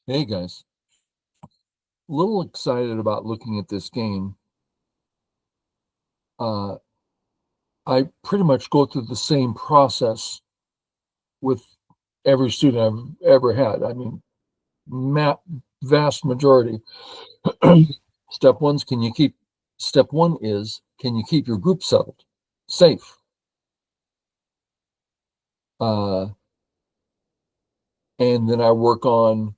Hey guys, a little excited about looking at this game. Uh, I pretty much go through the same process with every student I've ever had. I mean, ma vast majority. Step one's can you keep, Step one is can you keep your group settled, safe? Uh, and then I work on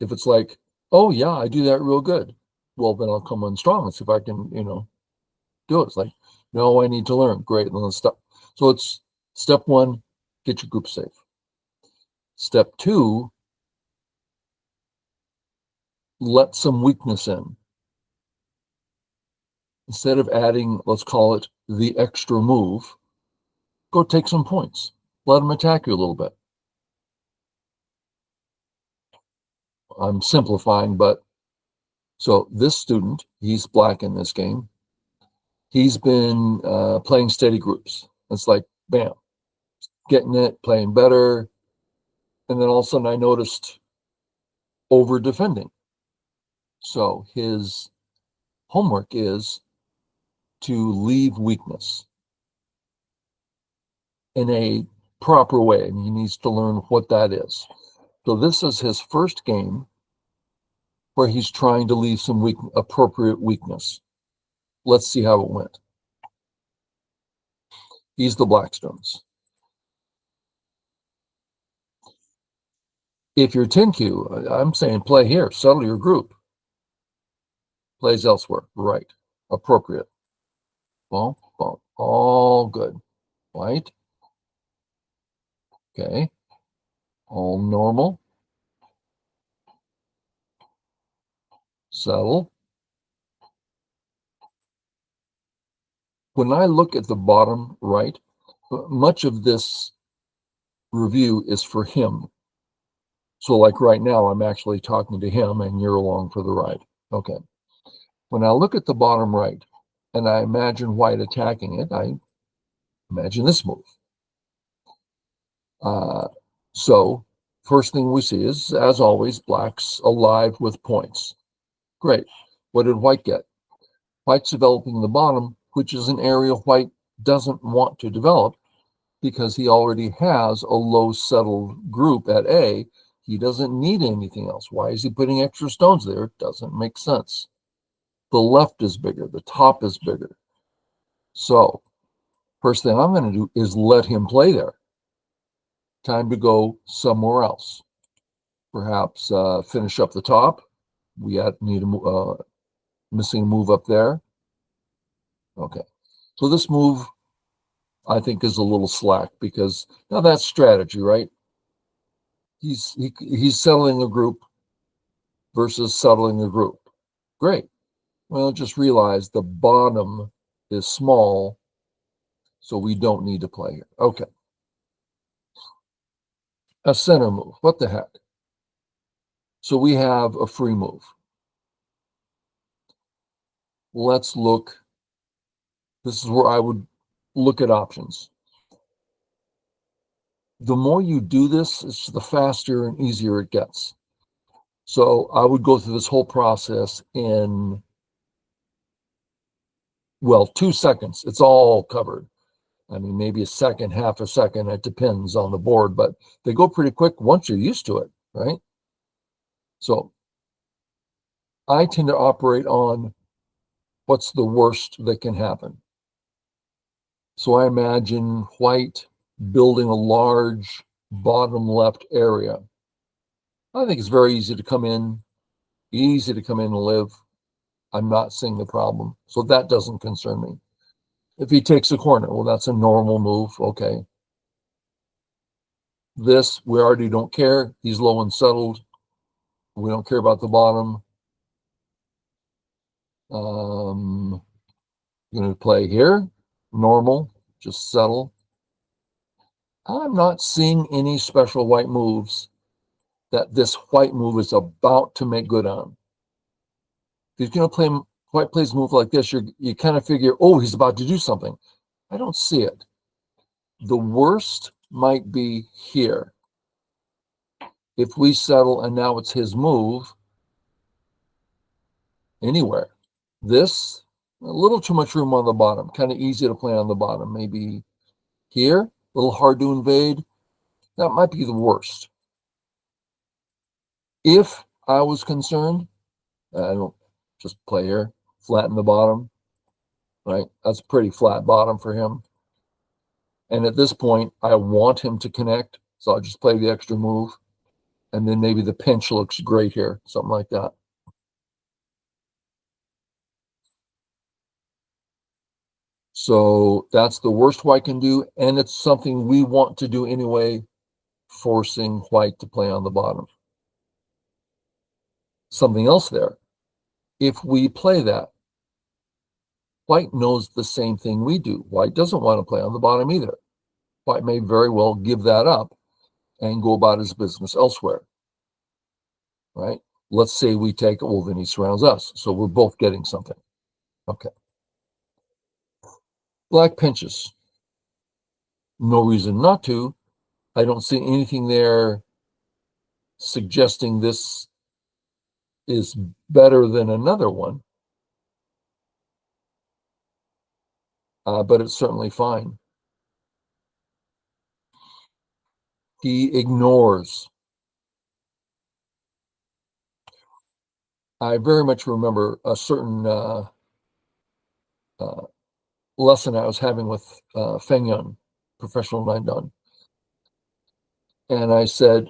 if it's like, oh yeah, I do that real good. Well, then I'll come on strong and see if I can, do it. It's like, no, I need to learn. Great. And then step. So it's step one, get your group safe. Step two, let some weakness in. Instead of adding, let's call it the extra move, go take some points. Let them attack you a little bit. I'm simplifying, but so this student, he's black in this game. He's been playing steady groups. It's like, bam, getting it, playing better. And then all of a sudden I noticed over defending. So his homework is to leave weakness in a proper way, and he needs to learn what that is. So this is his first game where he's trying to leave some appropriate weakness. Let's see how it went. He's the Blackstones. If you're 10Q, I'm saying play here, settle your group. Plays elsewhere, right? Appropriate. Boom, boom, all good. White, okay, all normal. Settle. When I look at the bottom right, much of this review is for him. So like right now, I'm actually talking to him and you're along for the ride. Okay. When I look at the bottom right and I imagine white attacking it, I imagine this move. Uh, so first thing we see is, as always, black's alive with points. Great. What did white get? White's developing the bottom, which is an area white doesn't want to develop because he already has a low settled group at A. He doesn't need anything else. Why is he putting extra stones there? It doesn't make sense. The left is bigger. The top is bigger. So first thing I'm going to do is let him play there. Time to go somewhere else. Perhaps finish up the top. We need a missing a move up there. Okay. So this move, I think, is a little slack because now that's strategy, right? He's settling a group versus settling a group. Great. Well, just realize the bottom is small, so we don't need to play here. Okay. A center move. What the heck? So we have a free move. Let's look. This is where I would look at options. The more you do this, it's the faster and easier it gets. So I would go through this whole process in, well, 2 seconds. It's all covered. I mean, maybe a second, half a second. It depends on the board, but they go pretty quick once you're used to it, right? So I tend to operate on what's the worst that can happen. So I imagine white building a large bottom left area. I think it's very easy to come in and live. I'm not seeing the problem. So that doesn't concern me. If he takes a corner, well, that's a normal move. Okay. This, we already don't care. He's low and settled. We don't care about the bottom. Going to play here. Normal. Just settle. I'm not seeing any special white moves that this white move is about to make good on. If you're going to play white plays a move like this, you kind of figure, oh, he's about to do something. I don't see it. The worst might be here. If we settle and now it's his move, anywhere. This, a little too much room on the bottom, kind of easy to play on the bottom. Maybe here, a little hard to invade. That might be the worst. If I was concerned, I don't just play here, flatten the bottom, right? That's a pretty flat bottom for him. And at this point, I want him to connect, so I'll just play the extra move. And then maybe the pinch looks great here, something like that. So that's the worst white can do, and it's something we want to do anyway, forcing white to play on the bottom. Something else there. If we play that, white knows the same thing we do. White doesn't want to play on the bottom either. White may very well give that up and go about his business elsewhere, right? Let's say we take, well, then he surrounds us. So we're both getting something. Okay. Black pinches. No reason not to. I don't see anything there suggesting this is better than another one. But it's certainly fine. He ignores. I very much remember a certain lesson I was having with Feng Yun, professional nine dan, and I said,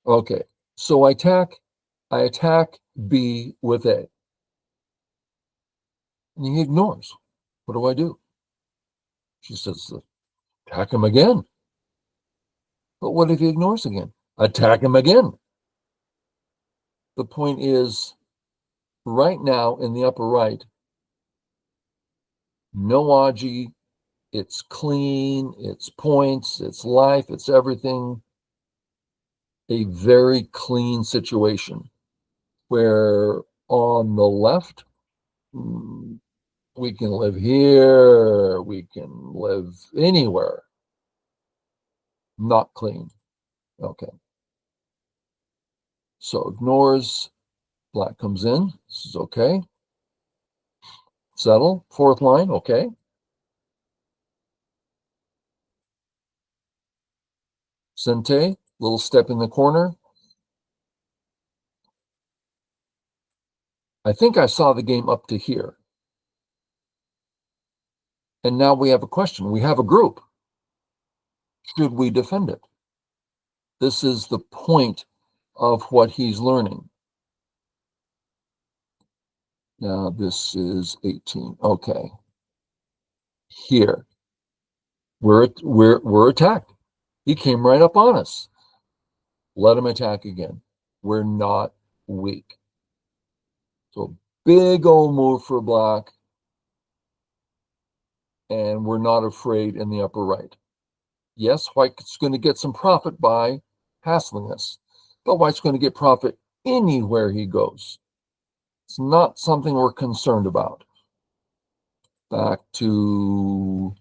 "Okay, so I attack B with A, and he ignores. What do I do?" She says, "Attack him again." But what if he ignores again? Attack him again. The point is, right now in the upper right, no Aji, it's clean, it's points, it's life, it's everything. A very clean situation where on the left, we can live here, we can live anywhere. Not clean. Okay. So ignores, black comes in. This is okay. Settle, fourth line, okay. Sente, little step in the corner. I think I saw the game up to here. And now we have a question. We have a group. Should we defend it? This is the point of what he's learning. Now this is 18. Okay. Here. We're attacked. He came right up on us. Let him attack again. We're not weak. So big old move for black. And we're not afraid in the upper right. Yes, white's going to get some profit by hassling us, but white's going to get profit anywhere he goes. It's not something we're concerned about. Back to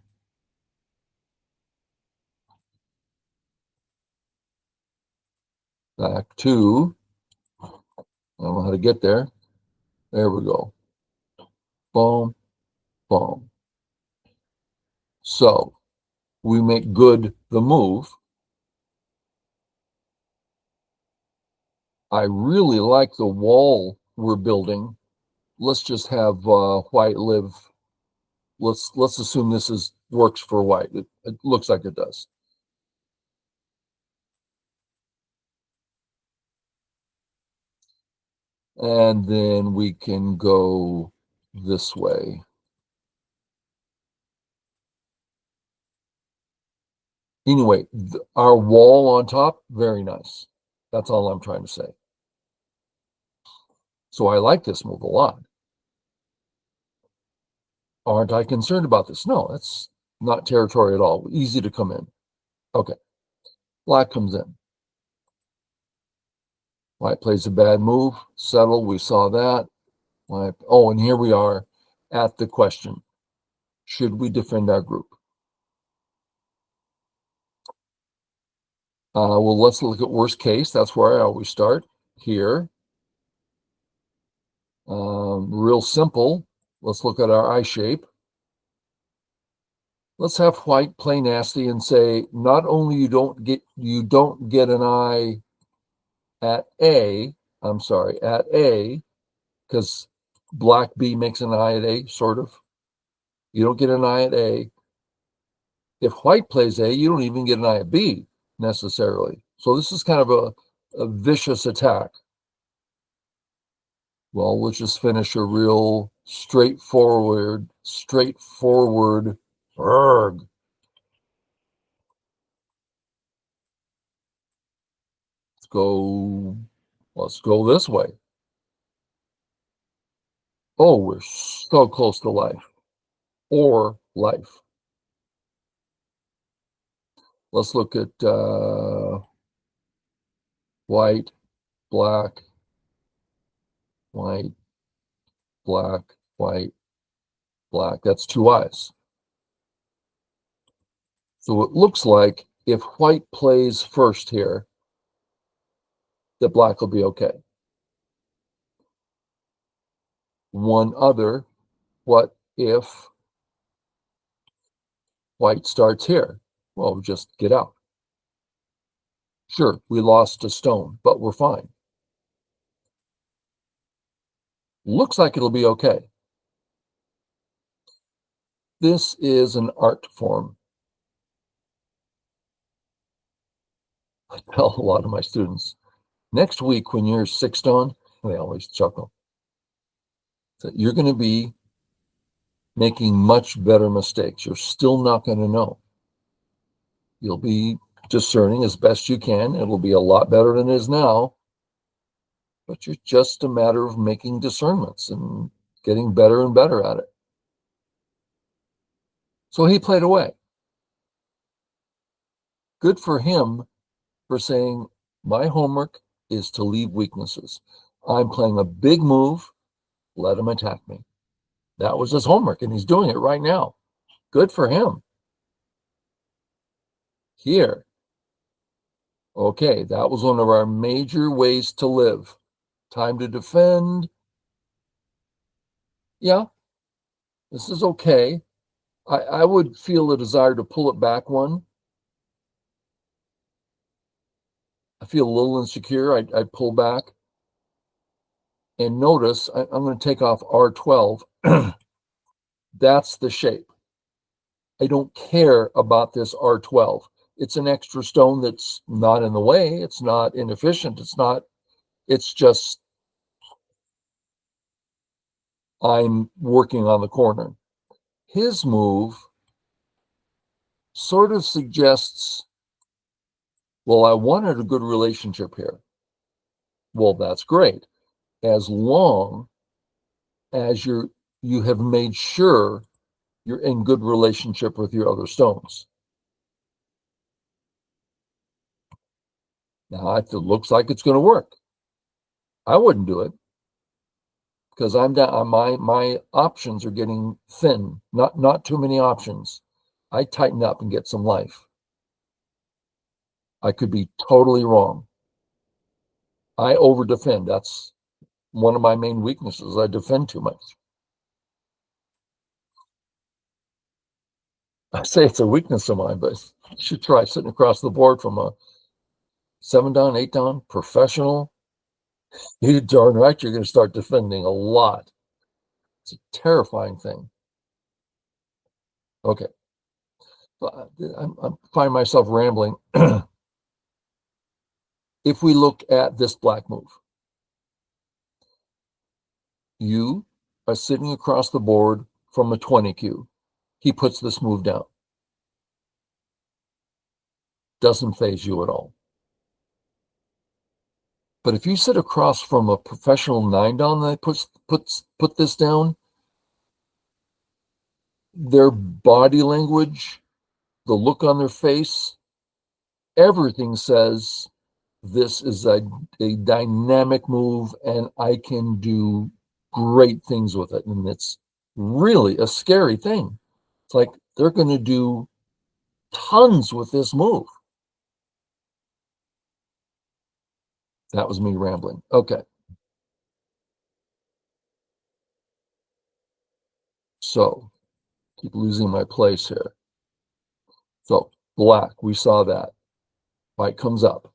I don't know how to get there. There we go. Boom, boom. So we make good the move. I really like the wall we're building. Let's just have white live. Let's assume this works for white. It looks like it does. And then we can go this way. Anyway, our wall on top, very nice. That's all I'm trying to say. So I like this move a lot. Aren't I concerned about this? No, that's not territory at all. Easy to come in. Okay. Black comes in. White plays a bad move. Settle. We saw that. White. Oh, and here we are at the question. Should we defend our group? Well, let's look at worst case. That's where I always start here. Real simple. Let's look at our eye shape. Let's have white play nasty and say not only you don't get an eye at A, I'm sorry, at A, because black B makes an eye at A, sort of. You don't get an eye at A. If white plays A, you don't even get an eye at B necessarily. So this is kind of a vicious attack. Well, let's just finish a real straightforward erg. Let's go this way. Oh, we're so close to life or life. Let's look at white, black, white, black, white, black. That's two eyes. So it looks like if white plays first here, that black will be okay. One other, what if white starts here? Well, just get out. Sure, we lost a stone, but we're fine. Looks like it'll be okay. This is an art form. I tell a lot of my students, next week when you're 6 stone, they always chuckle, that you're going to be making much better mistakes. You're still not going to know. You'll be discerning as best you can. It'll be a lot better than it is now, but you're just a matter of making discernments and getting better and better at it. So he played away. Good for him for saying, my homework is to leave weaknesses. I'm playing a big move. Let him attack me. That was his homework, and he's doing it right now. Good for him. Here. Okay, that was one of our major ways to live. Time to defend. Yeah, this is okay. I would feel a desire to pull it back one. I feel a little insecure. I'd pull back. And notice, I'm going to take off R12. That's the shape. I don't care about this R12. It's an extra stone that's not in the way. It's not inefficient. It's just, I'm working on the corner. His move sort of suggests, well, I wanted a good relationship here. Well, that's great. As long as you have made sure you're in good relationship with your other stones. Now, it looks like it's going to work. I wouldn't do it because I'm down. My options are getting thin. Not too many options. I tighten up and get some life. I could be totally wrong. I over defend. That's one of my main weaknesses. I defend too much. I say it's a weakness of mine, but you should try sitting across the board from a 7 down, 8 down professional. You darn right you're going to start defending a lot. It's a terrifying thing. Okay. I find myself rambling. If we look at this black move, you are sitting across the board from a 20Q. He puts this move down. Doesn't faze you at all. But if you sit across from a professional 9 down that put this down, their body language, the look on their face, everything says this is a dynamic move and I can do great things with it. And it's really a scary thing. It's like they're going to do tons with this move. That was me rambling. Okay. So keep losing my place here. So black, we saw that. White comes up.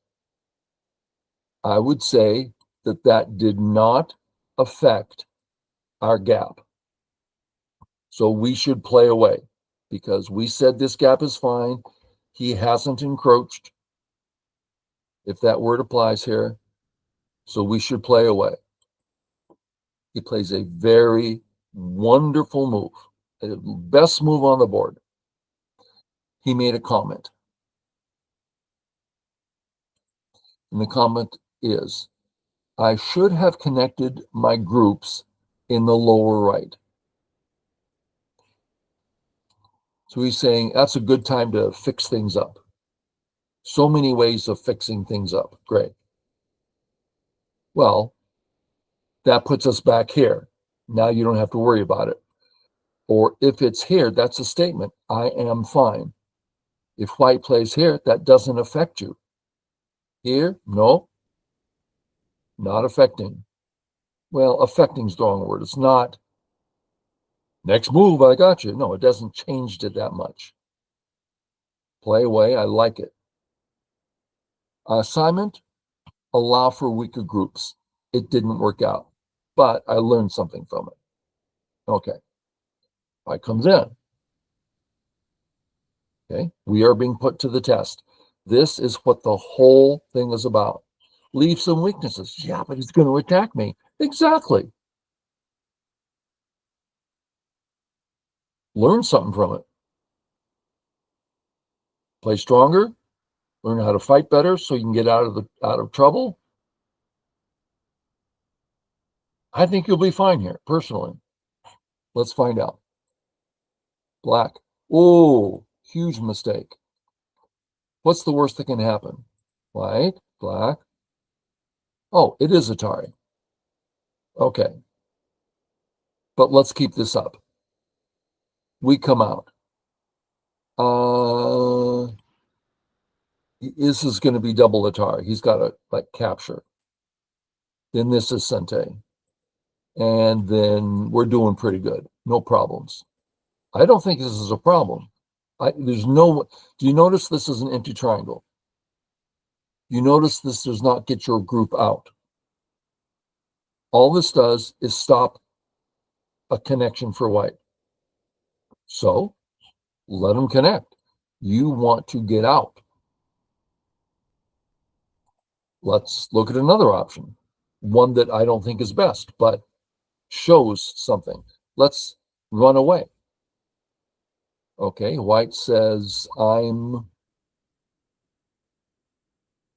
I would say that that did not affect our gap. So we should play away because we said this gap is fine. He hasn't encroached, if that word applies here. So we should play away. He plays a very wonderful move, the best move on the board. He made a comment. And the comment is, I should have connected my groups in the lower right. So he's saying that's a good time to fix things up. So many ways of fixing things up. Great. Well, that puts us back here. Now you don't have to worry about it. Or if it's here, that's a statement. I am fine. If white plays here, that doesn't affect you. Here, no, not affecting. Well, affecting is the wrong word. It's not next move, I got you. No, it doesn't change it that much. Play away, I like it. Assignment, allow for weaker groups. It didn't work out, but I learned something from it. Okay, white comes in. Okay, we are being put to the test. This is what the whole thing is about. Leave some weaknesses. Yeah, but he's going to attack me. Exactly. Learn something from it. Play stronger. Learn how to fight better so you can get out of trouble. I think you'll be fine here, personally. Let's find out. Black. Oh, huge mistake. What's the worst that can happen? White, black. Oh, it is Atari. Okay. But let's keep this up. We come out. This is going to be double Atari. He's got to like capture. Then this is Sente. And then we're doing pretty good. No problems. I don't think this is a problem. There's no, do you notice this is an empty triangle? You notice this does not get your group out. All this does is stop a connection for white. So let them connect. You want to get out. Let's look at another option. One that I don't think is best, but shows something. Let's run away. Okay, white says,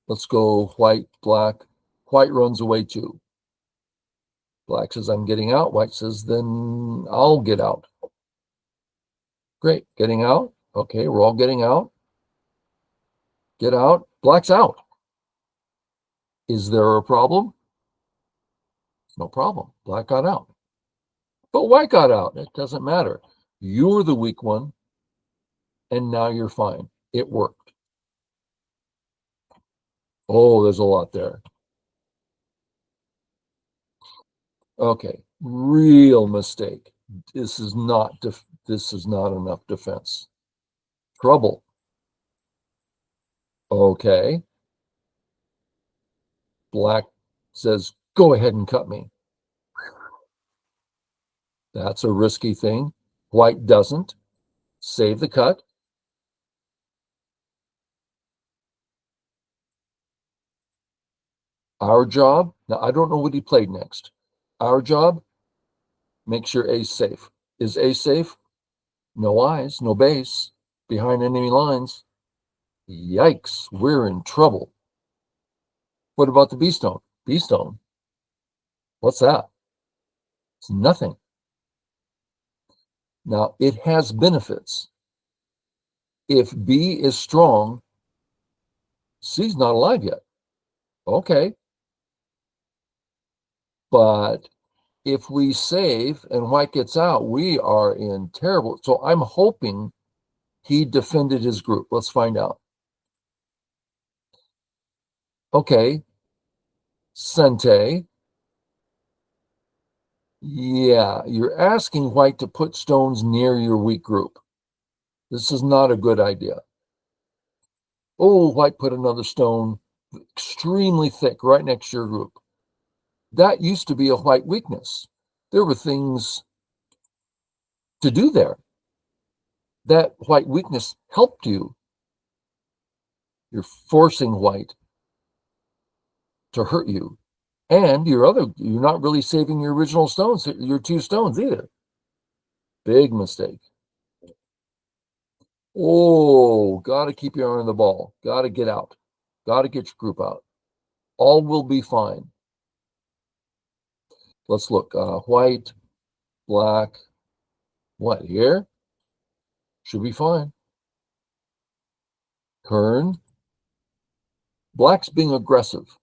let's go white, black. White runs away too. Black says, I'm getting out. White says, then I'll get out. Great, getting out. Okay, we're all getting out. Get out. Black's out. Is there a problem? No problem. Black got out. But white got out. It doesn't matter. You're the weak one, and now you're fine. It worked. Oh, there's a lot there. Okay, real mistake. This is not enough defense. Trouble. Okay. Black says, go ahead and cut me. That's a risky thing. White doesn't. Save the cut. Our job, now I don't know what he played next. Our job, make sure A's safe. Is A safe? No eyes, no base, behind enemy lines. Yikes, we're in trouble. What about the B stone? B stone? What's that? It's nothing. Now, it has benefits. If B is strong, C's not alive yet. Okay. But if we save and white gets out, we are in terrible. So I'm hoping he defended his group. Let's find out. Okay. Sente. Yeah, you're asking white to put stones near your weak group. This is not a good idea. Oh, white put another stone extremely thick right next to your group. That used to be a white weakness. There were things to do there. That white weakness helped you. You're forcing white to hurt you. And you're not really saving your original stones, your 2 stones either. Big mistake. Oh, got to keep your eye on the ball. Got to get out. Got to get your group out. All will be fine. Let's look. White, black. What, here? Should be fine. Kern. Black's being aggressive.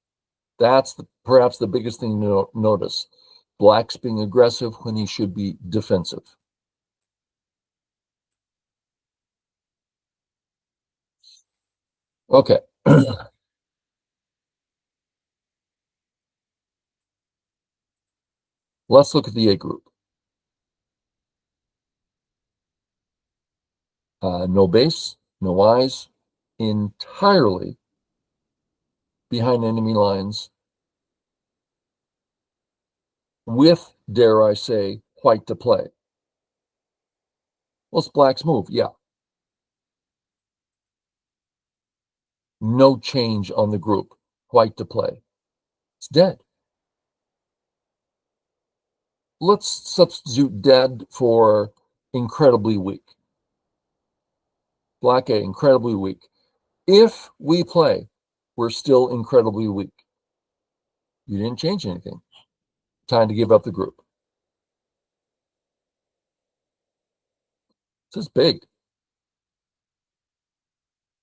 That's perhaps the biggest thing to notice. Black's being aggressive when he should be defensive. Okay. Let's look at the A group. No base, no eyes, entirely behind enemy lines with, dare I say, white to play. Well, it's black's move, yeah. No change on the group, white to play. It's dead. Let's substitute dead for incredibly weak. Black A, incredibly weak. If we play, we're still incredibly weak. You didn't change anything. Time to give up the group. This is big.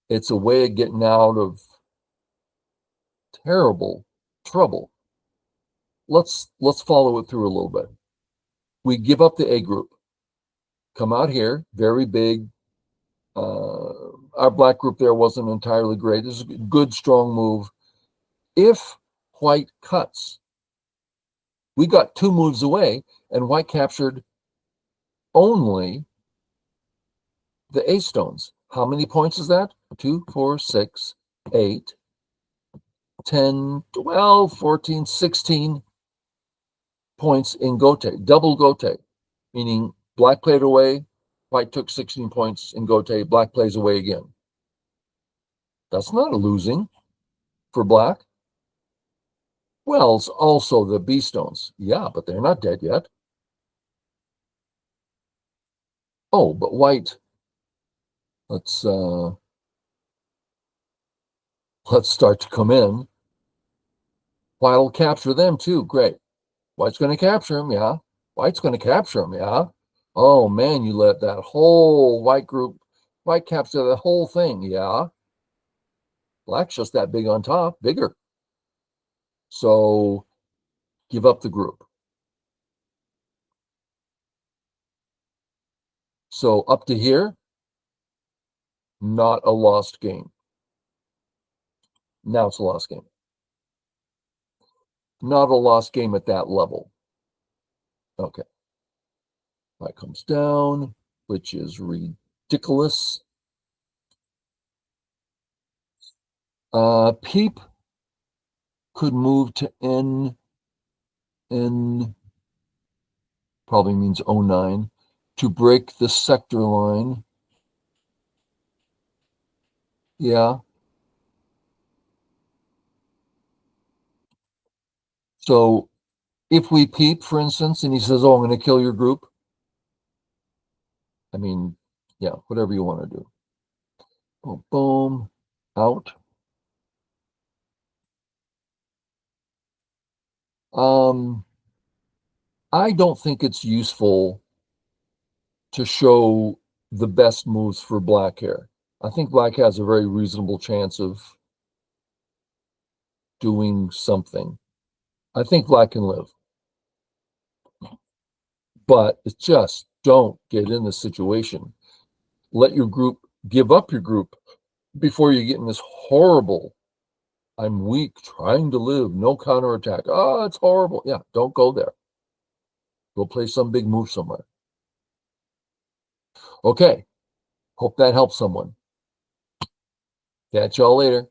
It's a way of getting out of terrible trouble. Let's follow it through a little bit. We give up the A group. Come out here, very big. Our black group there wasn't entirely great. This is a good, strong move. If white cuts, we got 2 moves away, and white captured only the A stones. How many points is that? 2, 4, 6, 8, 10, 12, 14, 16 points in gote, double gote, meaning black played away, white took 16 points in gote, black plays away again. That's not a losing for black. Well, it's also the B stones. Yeah, but they're not dead yet. Oh, but white, let's start to come in. White will capture them too. Great. White's going to capture them, yeah. White's going to capture them, yeah. Oh man, you let that whole white group, white capture the whole thing, yeah. Black's just that big on top, bigger. So give up the group. So up to here, not a lost game. Now it's a lost game. Not a lost game at that level. Okay. White comes down, which is ridiculous. Peep could move to N probably means 09 to break the sector line. Yeah. So if we peep, for instance, and he says, oh, I'm going to kill your group. I mean, yeah, whatever you want to do. Boom, boom, out. I don't think it's useful to show the best moves for black here. I think black has a very reasonable chance of doing something. I think black can live. But it's just don't get in this situation. Let your group give up your group before you get in this horrible I'm weak, trying to live, no counterattack. Oh, it's horrible. Yeah, don't go there. Go play some big move somewhere. Okay, hope that helps someone. Catch y'all later.